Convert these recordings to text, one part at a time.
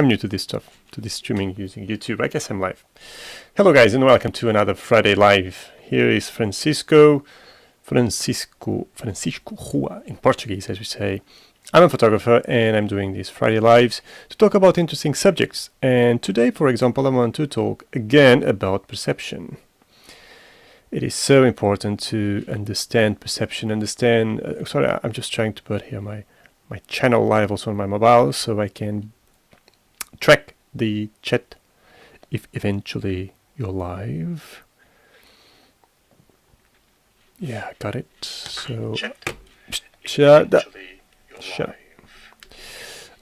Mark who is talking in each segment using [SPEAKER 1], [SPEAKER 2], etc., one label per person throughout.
[SPEAKER 1] I'm new to this stuff, to this streaming using YouTube. I guess I'm live. Hello guys, and welcome to another Friday Live. Here is Francisco Rua in Portuguese, as we say. I'm a photographer and I'm doing these Friday Lives to talk about interesting subjects. And today, for example, I want to talk again about perception. It is so important to understand perception, sorry, I'm just trying to put here my channel live also on my mobile so I can track the chat if eventually you're live. Yeah, got it. So shut up.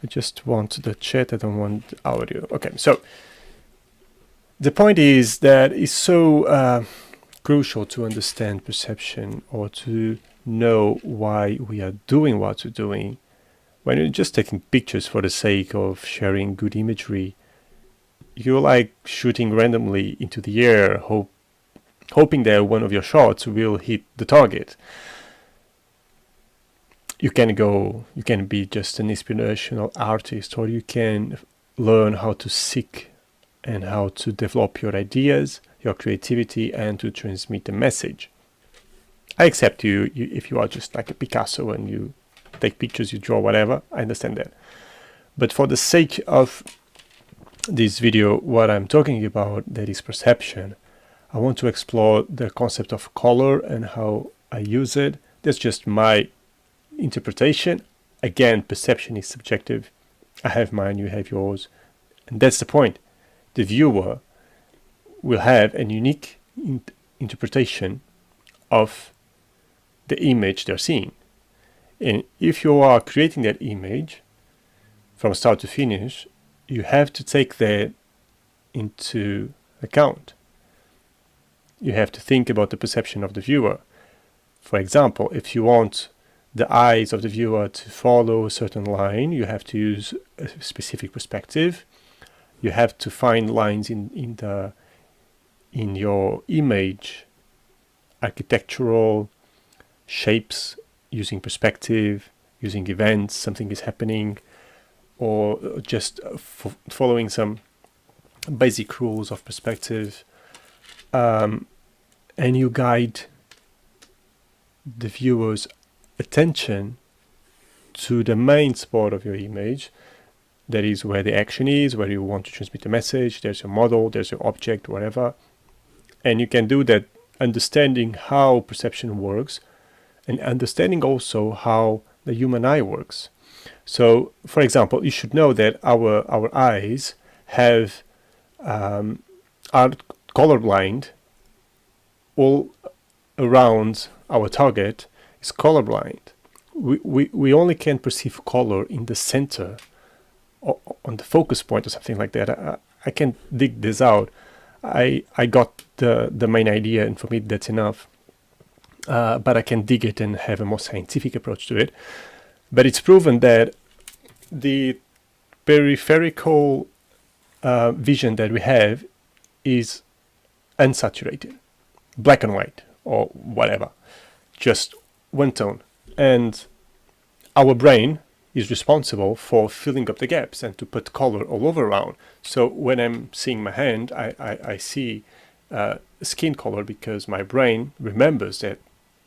[SPEAKER 1] I just want the chat, I don't want the audio. Okay, so the point is that it's so crucial to understand perception or to know why we are doing what we're doing. When you're just taking pictures for the sake of sharing good imagery, you're like shooting randomly into the air, hoping that one of your shots will hit the target. You can be just an inspirational artist, or you can learn how to seek and how to develop your ideas, your creativity, and to transmit a message. I accept you if you are just like a Picasso and you take pictures, you draw, whatever. I understand that. But for the sake of this video, what I'm talking about, that is perception, I want to explore the concept of color and how I use it. That's just my interpretation. Again, perception is subjective. I have mine, you have yours. And that's the point. The viewer will have a unique interpretation of the image they're seeing. And if you are creating that image from start to finish, you have to take that into account. You have to think about the perception of the viewer. For example, if you want the eyes of the viewer to follow a certain line, you have to use a specific perspective. You have to find lines in your image, architectural shapes, using perspective, using events, something is happening, or just following some basic rules of perspective, and you guide the viewer's attention to the main spot of your image. That is where the action is, where you want to transmit a message. There's your model, there's your object, whatever. And you can do that understanding how perception works and understanding also how the human eye works. So, for example, you should know that our eyes are colorblind. All around our target is colorblind. We only can perceive color in the center, on the focus point or something like that. I can dig this out. I got the main idea, and for me that's enough. But I can dig it and have a more scientific approach to it. But it's proven that the peripheral vision that we have is unsaturated, black and white, or whatever, just one tone. And our brain is responsible for filling up the gaps and to put color all over around. So when I'm seeing my hand, I see skin color because my brain remembers that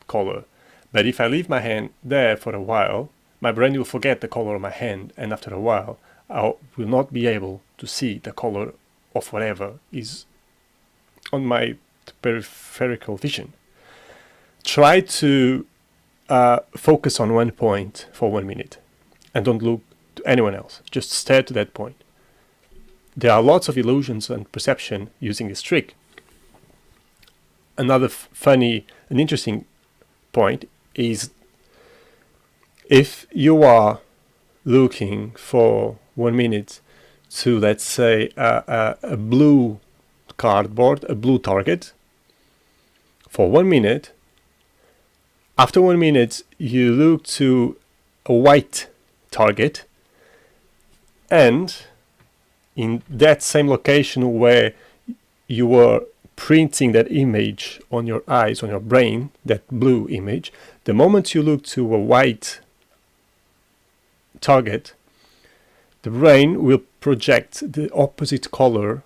[SPEAKER 1] color. But if I leave my hand there for a while, my brain will forget the color of my hand, and after a while I will not be able to see the color of whatever is on my peripheral vision. Try to focus on one point for 1 minute and don't look to anyone else. Just stare to that point. There are lots of illusions and perception using this trick. Another funny and interesting point is, if you are looking for 1 minute to, let's say, a blue cardboard, a blue target, for 1 minute, after 1 minute you look to a white target, and in that same location where you were printing that image on your eyes, on your brain, that blue image, the moment you look to a white target, the brain will project the opposite color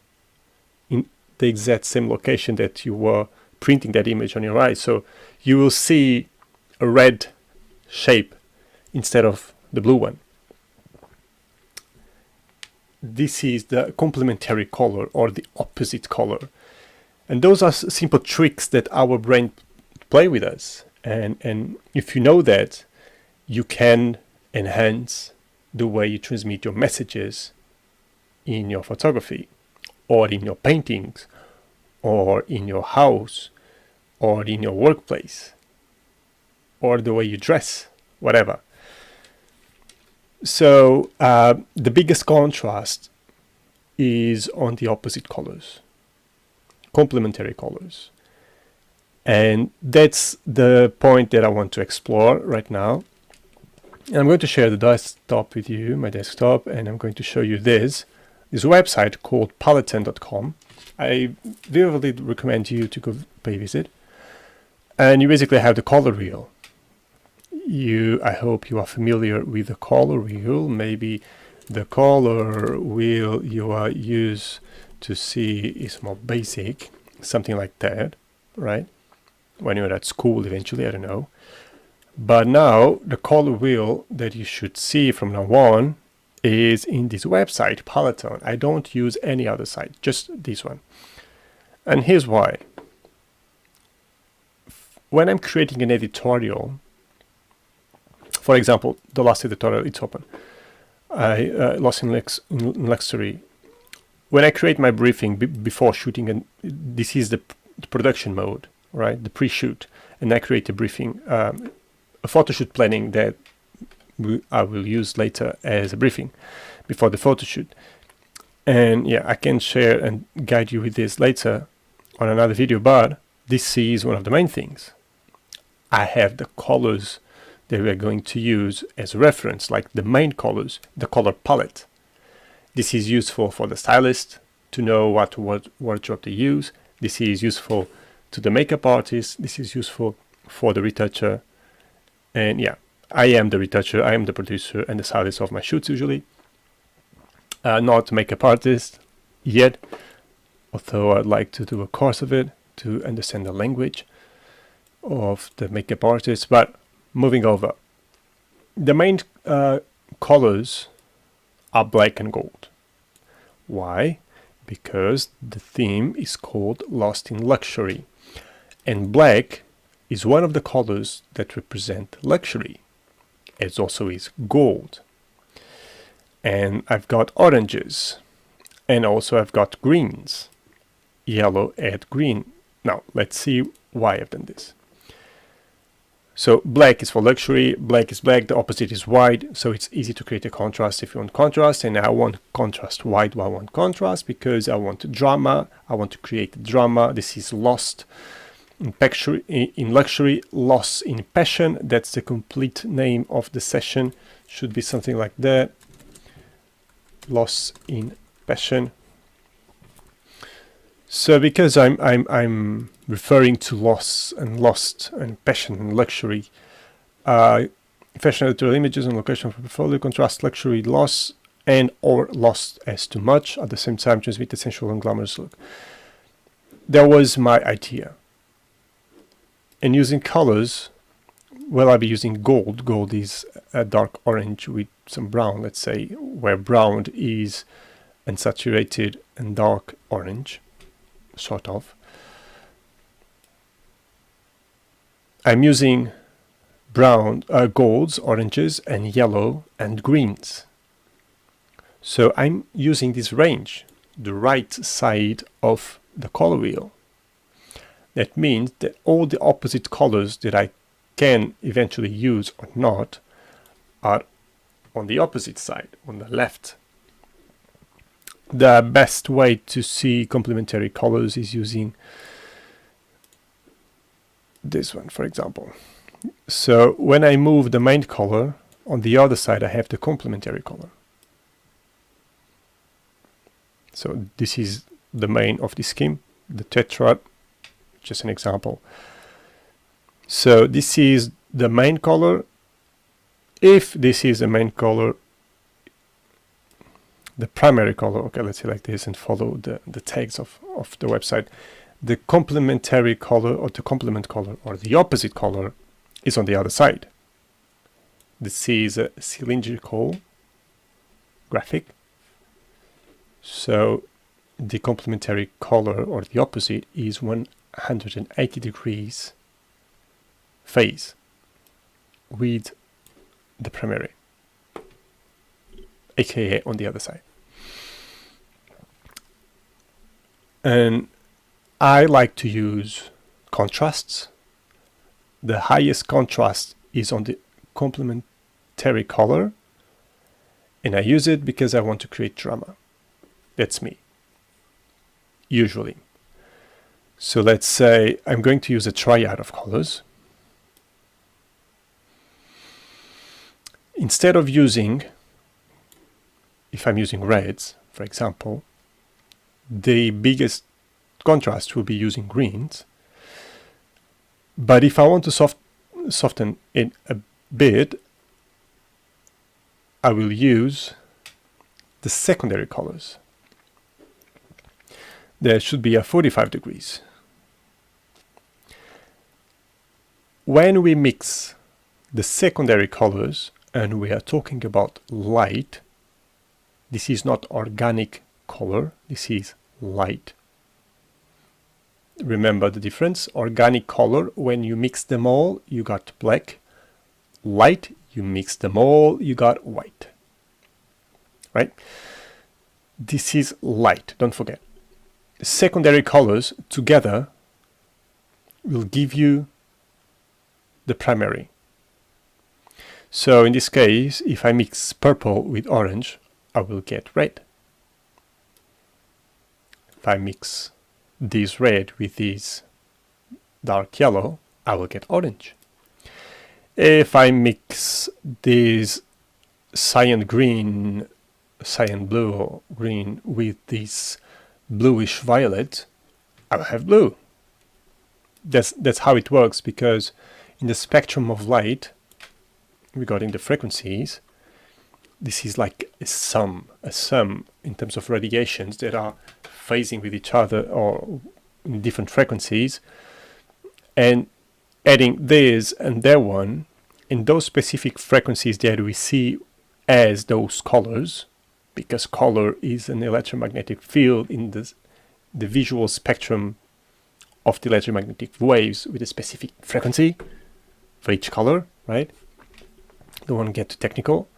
[SPEAKER 1] in the exact same location that you were printing that image on your eye. So you will see a red shape instead of the blue one. This is the complementary color or the opposite color. And those are simple tricks that our brain play with us. And if you know that, you can enhance the way you transmit your messages in your photography, or in your paintings, or in your house, or in your workplace, or the way you dress, whatever. So the biggest contrast is on the opposite colors, complementary colors. And that's the point that I want to explore right now. And I'm going to share the desktop with you, my desktop, and I'm going to show you this website called Paletton.com. I vividly recommend you to go pay a visit. And you basically have the color wheel. I hope you are familiar with the color wheel. Maybe the color wheel you are used to see is more basic, something like that, right? When you're at school eventually, I don't know. But now the color wheel that you should see from now on is in this website, Paletton. I don't use any other site, just this one. And here's why. When I'm creating an editorial, for example, the last editorial, it's open. I lost in luxury. When I create my briefing before shooting, and this is the production mode, right? The pre-shoot, and I create a briefing, a photo shoot planning that I will use later as a briefing before the photo shoot. And yeah, I can share and guide you with this later on another video, but this is one of the main things. I have the colors that we are going to use as a reference, like the main colors, the color palette. This is useful for the stylist to know what wardrobe to use. This is useful to the makeup artist. This is useful for the retoucher. And yeah, I am the retoucher, I am the producer and the stylist of my shoots usually. Not makeup artist yet, although I'd like to do a course of it to understand the language of the makeup artist. But moving over, the main colors are black and gold. Why? Because the theme is called Lost in Luxury, and black is one of the colors that represent luxury, as also is gold. And I've got oranges, and also I've got greens. Yellow add green. Now let's see why I've done this. So black is for luxury, black is black, the opposite is white, so it's easy to create a contrast if you want contrast, and I want contrast. Why do I want contrast? Because I want drama, I want to create drama. This is lost in luxury, lost in passion. That's the complete name of the session, should be something like that. Lost in passion. So because I'm referring to lost and passion and luxury, fashion editorial images and location for portfolio contrast luxury, loss and or lost as too much, at the same time transmit a sensual and glamorous look. That was my idea. And using colors, well, I'll be using gold. Gold is a dark orange with some brown, let's say, where brown is unsaturated and dark orange, sort of. I'm using brown, golds, oranges, and yellow and greens. So I'm using this range, the right side of the color wheel. That means that all the opposite colors that I can eventually use or not are on the opposite side, on the left. The best way to see complementary colors is using this one, for example. So when I move the main color, on the other side I have the complementary color. So this is the main of the scheme, the tetrad, just an example. So this is the main color. If this is the main color, the primary color, okay, let's select this and follow the tags of the website. The complementary color or the complement color or the opposite color is on the other side. This is a cylindrical graphic. So the complementary color or the opposite is 180 degrees phase with the primary, aka on the other side. And I like to use contrasts. The highest contrast is on the complementary color, and I use it because I want to create drama. That's me, usually. So let's say I'm going to use a triad of colors. Instead of using, if I'm using reds, for example, the biggest contrast will be using greens. But if I want to soften it a bit, I will use the secondary colors. There should be a 45 degrees. When we mix the secondary colors and we are talking about light, this is not organic color, this is light. Remember the difference? Organic color, when you mix them all, you got black. Light, you mix them all, you got white. Right? This is light, don't forget. Secondary colors together will give you the primary. So in this case, if I mix purple with orange, I will get red. If I mix this red with this dark yellow, I will get orange. If I mix this cyan green, cyan blue or green with this bluish violet, I will have blue. That's how it works, because in the spectrum of light, regarding the frequencies, this is like a sum in terms of radiations that are phasing with each other or in different frequencies, and adding this and that one in those specific frequencies that we see as those colors, because color is an electromagnetic field in the visual spectrum of the electromagnetic waves with a specific frequency for each color, right? Don't want to get too technical,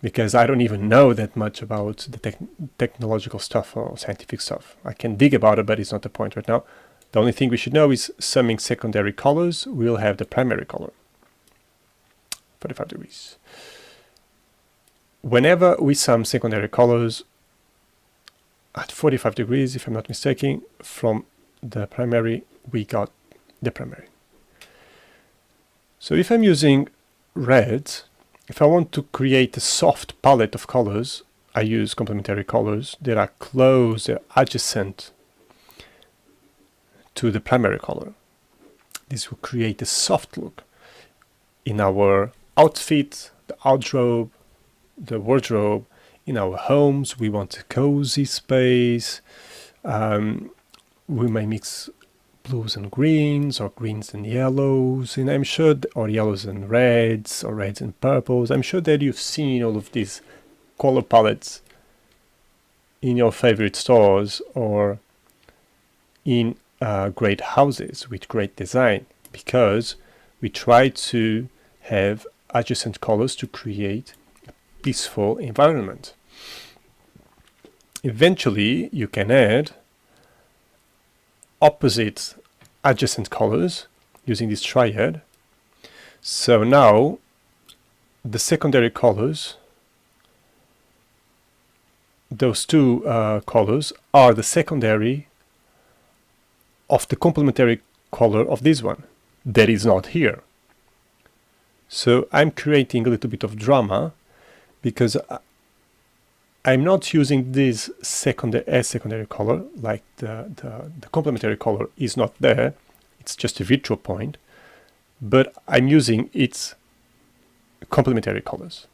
[SPEAKER 1] because I don't even know that much about the technological stuff or scientific stuff. I can dig about it, but it's not the point right now. The only thing we should know is summing secondary colors, we'll have the primary color. 45 degrees. Whenever we sum secondary colors at 45 degrees, if I'm not mistaken, from the primary, we got the primary. So if I'm using red, if I want to create a soft palette of colors, I use complementary colors that are close, they're adjacent to the primary color. This will create a soft look in our outfit, the wardrobe. In our homes, we want a cozy space. We may mix blues and greens, or greens and yellows, and I'm sure, or yellows and reds, or reds and purples. I'm sure that you've seen all of these color palettes in your favorite stores or in great houses with great design, because we try to have adjacent colors to create a peaceful environment. Eventually, you can add opposite adjacent colors using this triad. So now the secondary colors, those two colors are the secondary of the complementary color of this one that is not here. So I'm creating a little bit of drama, because I'm not using this secondary color, like the complementary color is not there, it's just a virtual point, but I'm using its complementary colors.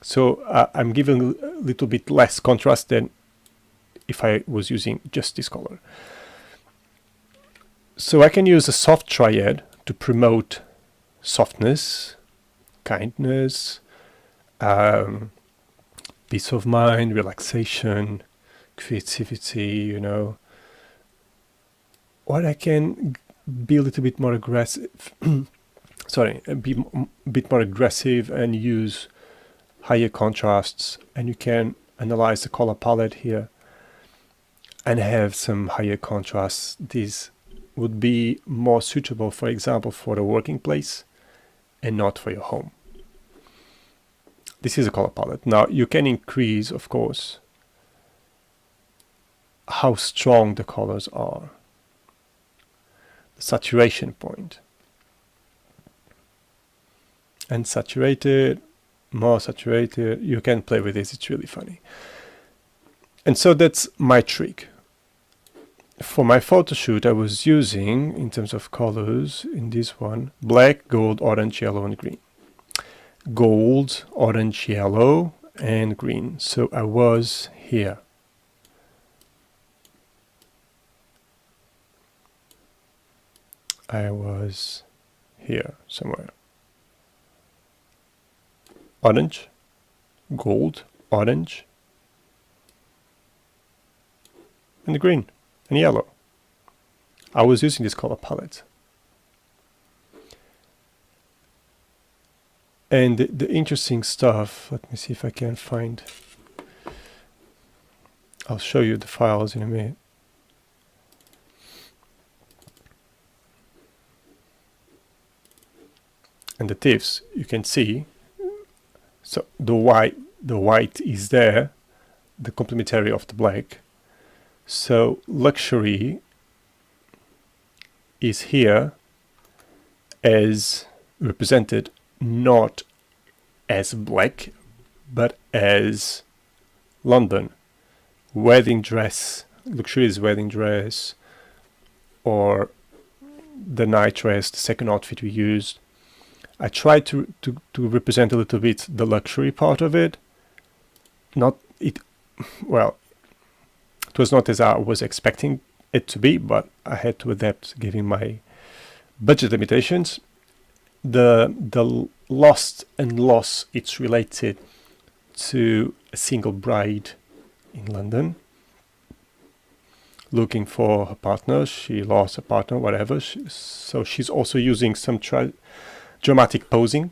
[SPEAKER 1] So I'm giving a little bit less contrast than if I was using just this color. So I can use a soft triad to promote softness, kindness, peace of mind, relaxation, creativity, you know. Or I can be a little bit more aggressive. Sorry, be a bit more aggressive and use higher contrasts. And you can analyze the color palette here and have some higher contrasts. These would be more suitable, for example, for the working place and not for your home. This is a color palette. Now you can increase, of course, how strong the colors are. The saturation point. And saturated, more saturated. You can play with this, it's really funny. And so that's my trick. For my photo shoot, I was using, in terms of colors, in this one, black, gold, orange, yellow, and green. Gold, orange, yellow, and green. So I was here. I was here somewhere. Orange, gold, orange, and green and yellow. I was using this color palette. And the interesting stuff, let me see if I can find, I'll show you the files in a minute. And the tips, you can see, so the white is there, the complementary of the black. So luxury is here as represented not as black, but as London. Wedding dress, luxurious wedding dress, or the night dress, the second outfit we used. I tried to represent a little bit the luxury part of it. Not it, well, it was not as I was expecting it to be, but I had to adapt given my budget limitations. The lost and loss, it's related to a single bride in London looking for her partner. She lost a partner, whatever. So she's also using some dramatic posing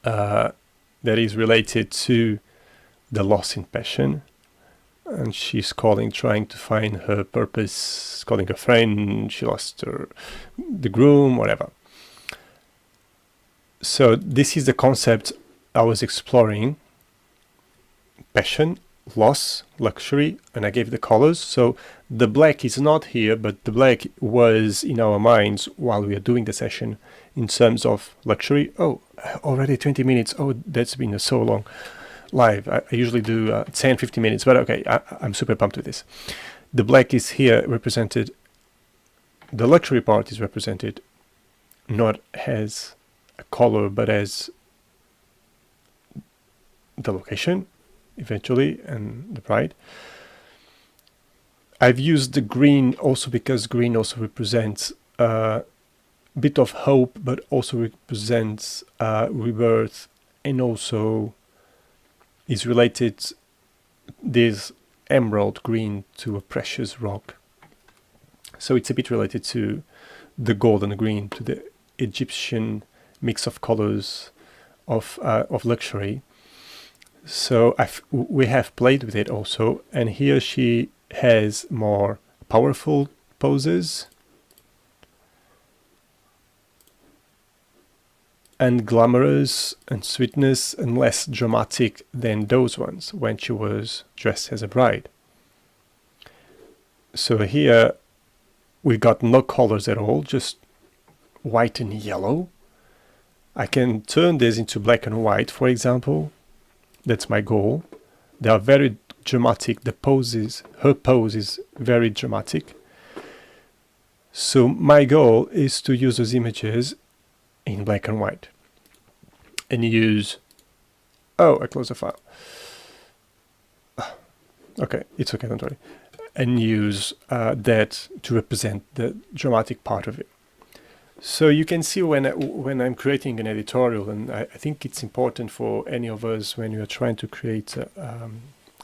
[SPEAKER 1] that is related to the loss in passion. And she's trying to find her purpose, calling a friend, she lost the groom, whatever. So this is the concept I was exploring. Passion, loss, luxury, and I gave the colors. So the black is not here, but the black was in our minds while we are doing the session in terms of luxury. Oh, already 20 minutes. Oh, that's been so long. Live. I usually do 10, 15 minutes, but okay, I'm super pumped with this. The black is here represented, the luxury part is represented not as a color, but as the location, eventually, and the bride. I've used the green also because green also represents a bit of hope, but also represents rebirth, and also is related, this emerald green, to a precious rock. So it's a bit related to the gold and the green, to the Egyptian mix of colors of luxury. So we have played with it also, and here she has more powerful poses and glamorous and sweetness, and less dramatic than those ones when she was dressed as a bride. So here we got no colors at all, just white and yellow. I can turn this into black and white, for example. That's my goal. They are very dramatic. The poses, her pose is very dramatic. So my goal is to use those images in black and white and use Oh, I closed the file. Okay, it's okay, don't worry. And use that to represent the dramatic part of it. So you can see when I'm creating an editorial, and I think it's important for any of us when you're trying to create a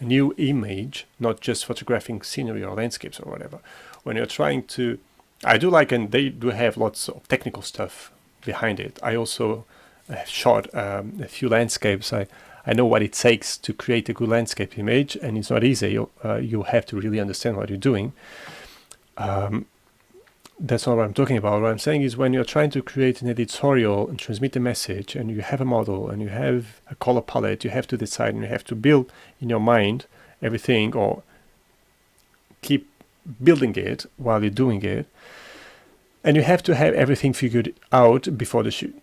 [SPEAKER 1] new image, not just photographing scenery or landscapes or whatever. When you're trying to, I do like, and they do have lots of technical stuff behind it. I also have shot a few landscapes. I know what it takes to create a good landscape image, and it's not easy. You have to really understand what you're doing. That's not what I'm talking about. What I'm saying is when you're trying to create an editorial and transmit a message, and you have a model and you have a color palette, you have to decide and you have to build in your mind everything, or keep building it while you're doing it. And you have to have everything figured out before the shoot.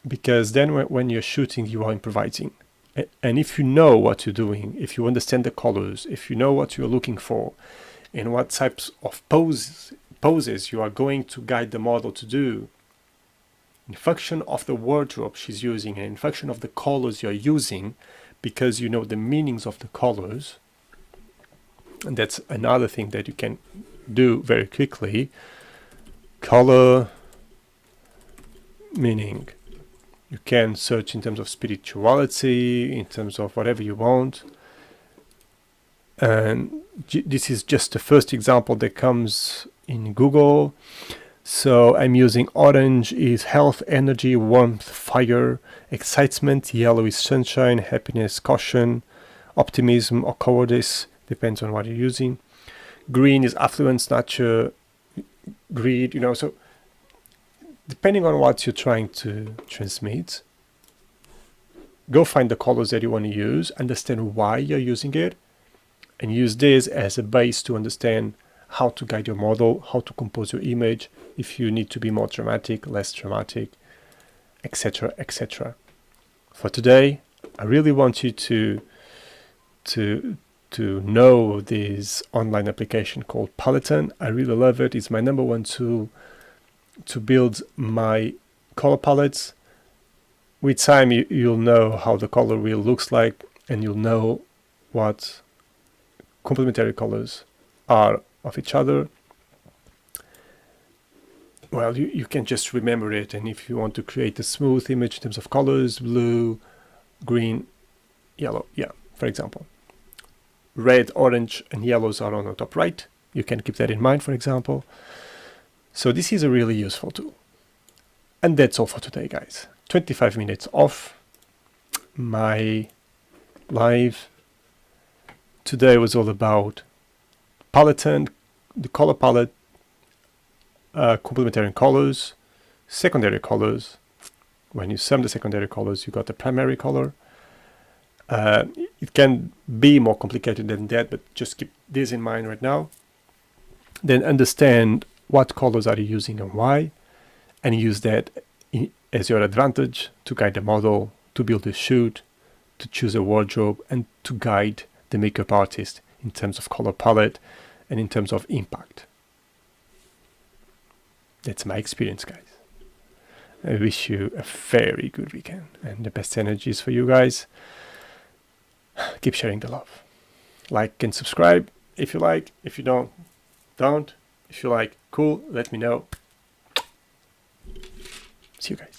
[SPEAKER 1] Because then when you're shooting, you are improvising. And if you know what you're doing, if you understand the colors, if you know what you're looking for, and what types of poses you are going to guide the model to do, in function of the wardrobe she's using and in function of the colors you're using, because you know the meanings of the colors, and that's another thing that you can do very quickly. Color meaning. You can search in terms of spirituality, in terms of whatever you want. And this is just the first example that comes in Google. So I'm using orange is health, energy, warmth, fire, excitement. Yellow is sunshine, happiness, caution, optimism, or cowardice. Depends on what you're using. Green is affluence, nature, greed, so depending on what you're trying to transmit, go find the colors that you want to use, understand why you're using it, and use this as a base to understand how to guide your model, how to compose your image, if you need to be more dramatic, less dramatic, etc., etc. For today, I really want you to know this online application called Paletton. I really love it. It's my number one tool to build my color palettes. With time, you'll know how the color wheel looks like, and you'll know what complementary colors are of each other. Well, you can just remember it, and if you want to create a smooth image in terms of colors, blue, green, yellow, for example. Red, orange, and yellows are on the top right. You can keep that in mind, for example. So this is a really useful tool. And that's all for today, guys. 25 minutes off my live. Today was all about Paletton, the color palette, complementary colors, secondary colors. When you sum the secondary colors, you got the primary color. It can be more complicated than that, but just keep this in mind right now. Then understand what colors are you using and why, and use that as your advantage to guide the model, to build a shoot, to choose a wardrobe, and to guide the makeup artist in terms of color palette and in terms of impact. That's my experience, guys. I wish you a very good weekend and the best energies for you guys. Keep sharing the love. Like and subscribe if you like. If you don't. If you like, cool, let me know. See you guys.